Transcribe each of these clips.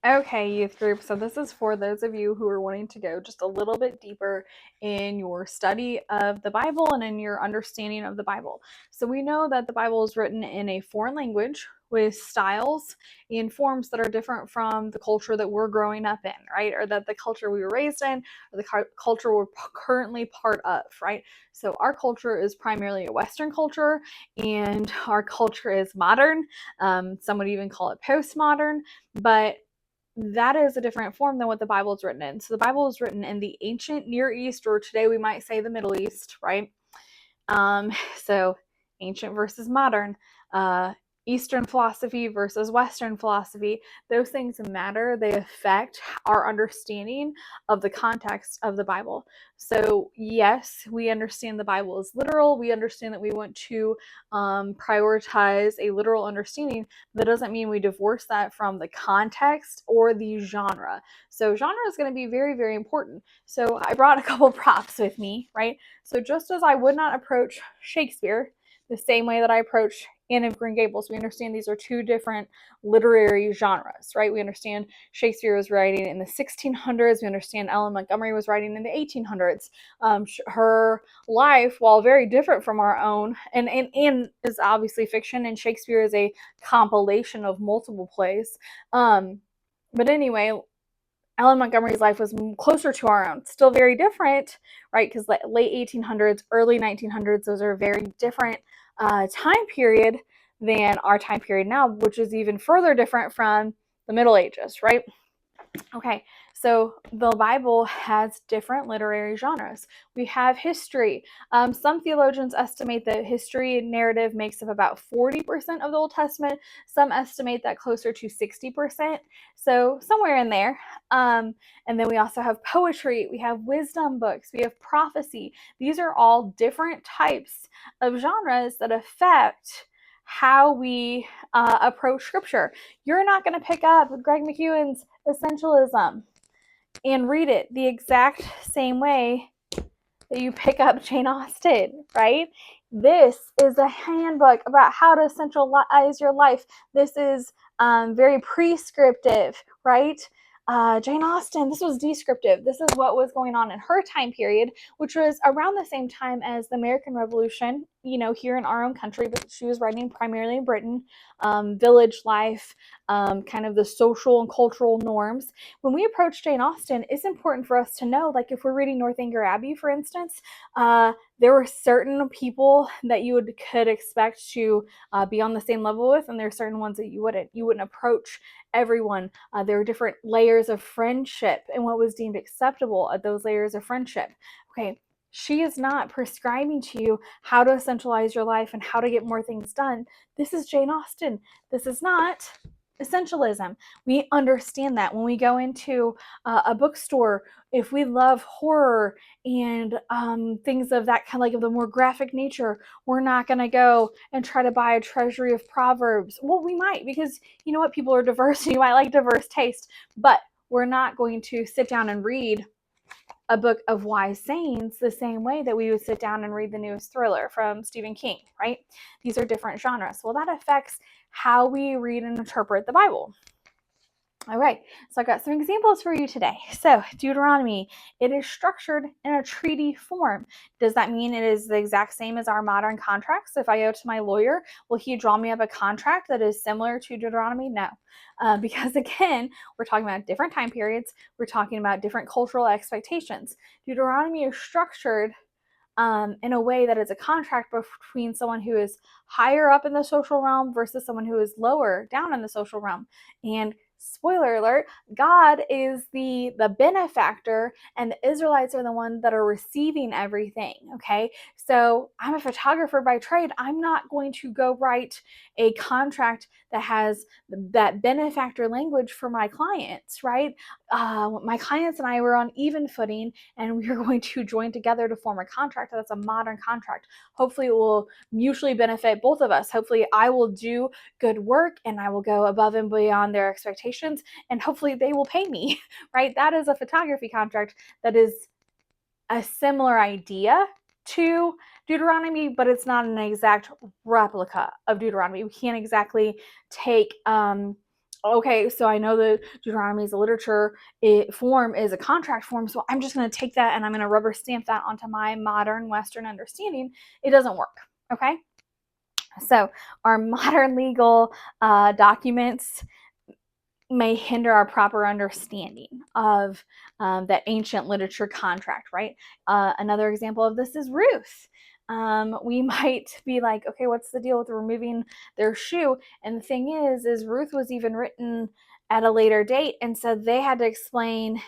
Okay, youth group. So, this is for those of you who are wanting to go just a little bit deeper in your study of the Bible and in your understanding of the Bible. So, we know that the Bible is written in a foreign language with styles and forms that are different from the culture that we're growing up in, right? Or that the culture we were raised in, or the culture we're currently part of, right? So, our culture is primarily a Western culture, and our culture is modern. Some would even call it postmodern, but that is a different form than what the Bible is written in. So the Bible is written in the ancient Near East, or today we might say the Middle East, right? So ancient versus modern, uh, Eastern philosophy versus Western philosophy, those things matter. They affect our understanding of the context of the Bible. So, yes, we understand the Bible is literal. We understand that we want to prioritize a literal understanding. That doesn't mean we divorce that from the context or the genre. So, genre is going to be very, very important. So, I brought a couple props with me, right? So just as I would not approach Shakespeare the same way that I approach Anne of Green Gables, we understand these are two different literary genres, right? We understand Shakespeare was writing in the 1600s. We understand Ellen Montgomery was writing in the 1800s. Her life, while very different from our own, and Anne is obviously fiction, and Shakespeare is a compilation of multiple plays. But anyway, Ellen Montgomery's life was closer to our own. Still very different, right? Because late 1800s, early 1900s, those are very different time period than our time period now, which is even further different from the Middle Ages, right? Okay, so the Bible has different literary genres. We have history. Some theologians estimate that history narrative makes up about 40% of the Old Testament. Some estimate that closer to 60%. So somewhere in there. And then we also have poetry. We have wisdom books. We have prophecy. These are all different types of genres that affect how we approach scripture. You're not going to pick up Greg McKeown's Essentialism and read it the exact same way that you pick up Jane Austen, right? This is a handbook about how to essentialize your life. This is very prescriptive, right? Jane Austen, this was descriptive. This is what was going on in her time period, which was around the same time as the American Revolution, here in our own country, but she was writing primarily in Britain, village life, kind of the social and cultural norms. When we approach Jane Austen, it's important for us to know, like if we're reading Northanger Abbey, for instance, there were certain people that could expect to be on the same level with, and there are certain ones that you wouldn't. You wouldn't approach everyone. There were different layers of friendship and what was deemed acceptable at those layers of friendship. Okay, she is not prescribing to you how to essentialize your life and how to get more things done. This is Jane Austen. This is not essentialism. We understand that when we go into a bookstore, if we love horror and things of that kind, like of the more graphic nature, we're not going to go and try to buy a treasury of proverbs. Well, we might, because you know what, people are diverse and you might like diverse taste, but we're not going to sit down and read a book of wise sayings the same way that we would sit down and read the newest thriller from Stephen King, right? These are different genres. Well, that affects how we read and interpret the Bible. All right, so I've got some examples for you today. So, Deuteronomy, it is structured in a treaty form. Does that mean it is the exact same as our modern contracts? If I go to my lawyer, will he draw me up a contract that is similar to Deuteronomy? No. Because again, we're talking about different time periods, we're talking about different cultural expectations. Deuteronomy is structured in a way that is a contract between someone who is higher up in the social realm versus someone who is lower down in the social realm. And spoiler alert, God is the benefactor and the Israelites are the ones that are receiving everything. Okay, so I'm a photographer by trade. I'm not going to go write a contract that has that benefactor language for my clients, right? My clients and I were on even footing, and we are going to join together to form a contract that's a modern contract. Hopefully it will mutually benefit both of us. Hopefully I will do good work and I will go above and beyond their expectations, and hopefully they will pay me, right? That is a photography contract that is a similar idea to Deuteronomy, but it's not an exact replica of Deuteronomy. We can't exactly take okay, so I know that Deuteronomy is a literature form is a contract form, so I'm just going to take that and I'm going to rubber stamp that onto my modern Western understanding. It doesn't work, okay? So our modern legal documents may hinder our proper understanding of that ancient literature contract, right? Another example of this is Ruth. We might be like, okay, what's the deal with removing their shoe? And the thing is Ruth was even written at a later date, and so they had to explain,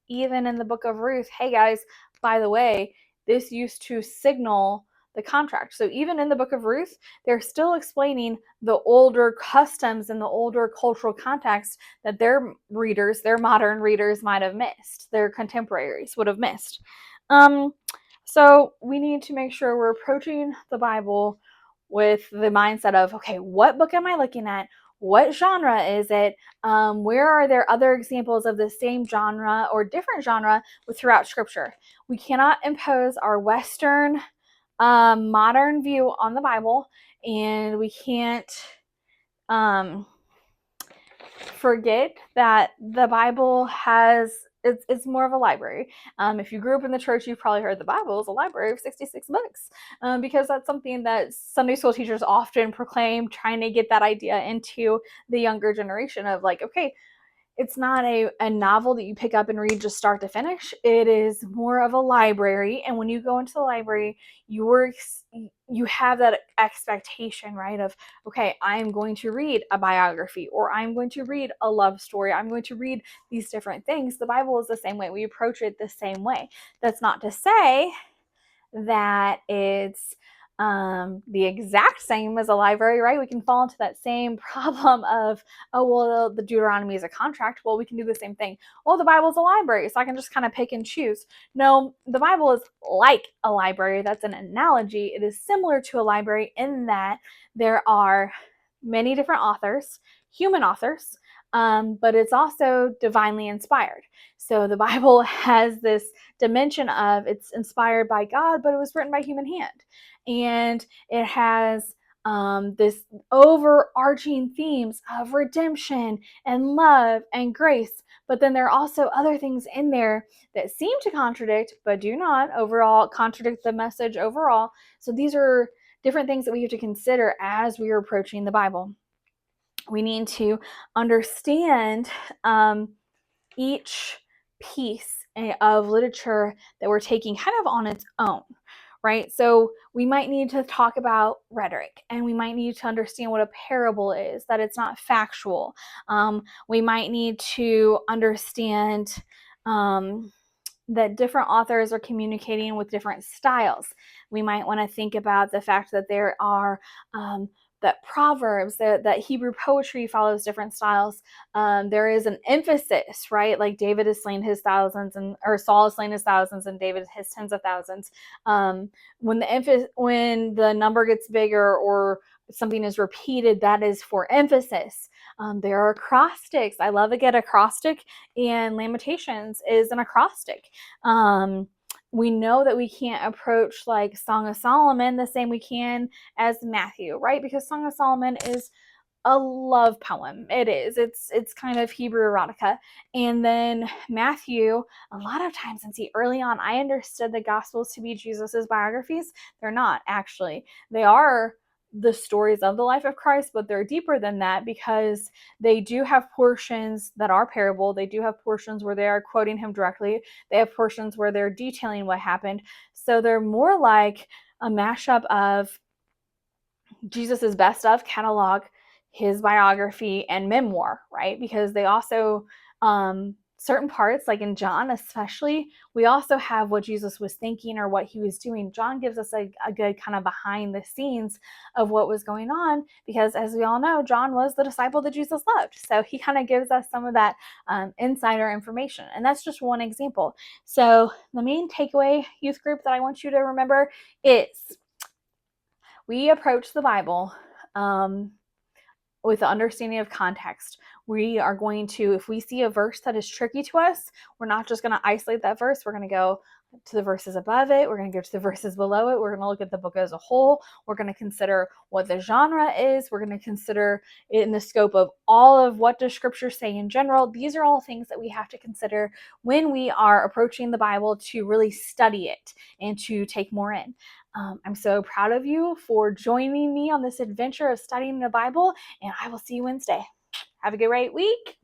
even in the book of Ruth, hey guys, by the way, this used to signal the contract. So even in the book of Ruth, they're still explaining the older customs and the older cultural context that their readers, their modern readers, might have missed, their contemporaries would have missed. So we need to make sure we're approaching the Bible with the mindset of, okay, what book am I looking at? What genre is it? Where are there other examples of the same genre or different genre throughout Scripture? We cannot impose our Western modern view on the Bible, and we can't forget that the Bible has it's more of a library. If you grew up in the church, you've probably heard the Bible is a library of 66 books, because that's something that Sunday school teachers often proclaim, trying to get that idea into the younger generation of like, okay, it's not a novel that you pick up and read just start to finish. It is more of a library. And when you go into the library, you have that expectation, right? Of, okay, I'm going to read a biography, or I'm going to read a love story. I'm going to read these different things. The Bible is the same way. We approach it the same way. That's not to say that it's the exact same as a library, right? We can fall into that same problem of, oh, well, the Deuteronomy is a contract. Well, we can do the same thing. Well, the Bible is a library, so I can just kind of pick and choose. No, the Bible is like a library. That's an analogy. It is similar to a library in that there are many different authors, human authors, but it's also divinely inspired. So the Bible has this dimension of it's inspired by God, but it was written by human hand. And it has this overarching themes of redemption and love and grace. But then there are also other things in there that seem to contradict, but do not overall contradict the message overall. So these are different things that we have to consider as we are approaching the Bible. We need to understand each piece of literature that we're taking kind of on its own, right? So we might need to talk about rhetoric, and we might need to understand what a parable is, that it's not factual. We might need to understand that different authors are communicating with different styles. We might want to think about the fact that there are that Proverbs, that Hebrew poetry follows different styles. There is an emphasis, right? Like David has slain his thousands, or Saul has slain his thousands, and David his tens of thousands. When the number gets bigger or something is repeated, that is for emphasis. There are acrostics. I love a good acrostic, and Lamentations is an acrostic. We know that we can't approach like Song of Solomon the same we can as Matthew, right? Because Song of Solomon is a love poem. It is. It's kind of Hebrew erotica. And then Matthew, a lot of times, and see, early on, I understood the Gospels to be Jesus's biographies. They're not, actually. They are the stories of the life of Christ, but they're deeper than that, because they do have portions that are parable. They do have portions where they are quoting him directly. They have portions where they're detailing what happened. So they're more like a mashup of Jesus's best of catalog, his biography, and memoir, right? Because they also certain parts, like in John especially, we also have what Jesus was thinking or what he was doing. John gives us a good kind of behind the scenes of what was going on, because as we all know, John was the disciple that Jesus loved. So he kind of gives us some of that insider information. And that's just one example. So the main takeaway, youth group, that I want you to remember is we approach the Bible with the understanding of context. We are going to, if we see a verse that is tricky to us, we're not just going to isolate that verse. We're going to go, to the verses above it. We're going to go to the verses below it. We're going to look at the book as a whole. We're going to consider what the genre is. We're going to consider it in the scope of all of what does scripture say in general. These are all things that we have to consider when we are approaching the Bible to really study it and to take more in. I'm so proud of you for joining me on this adventure of studying the Bible, and I will see you Wednesday. Have a great week.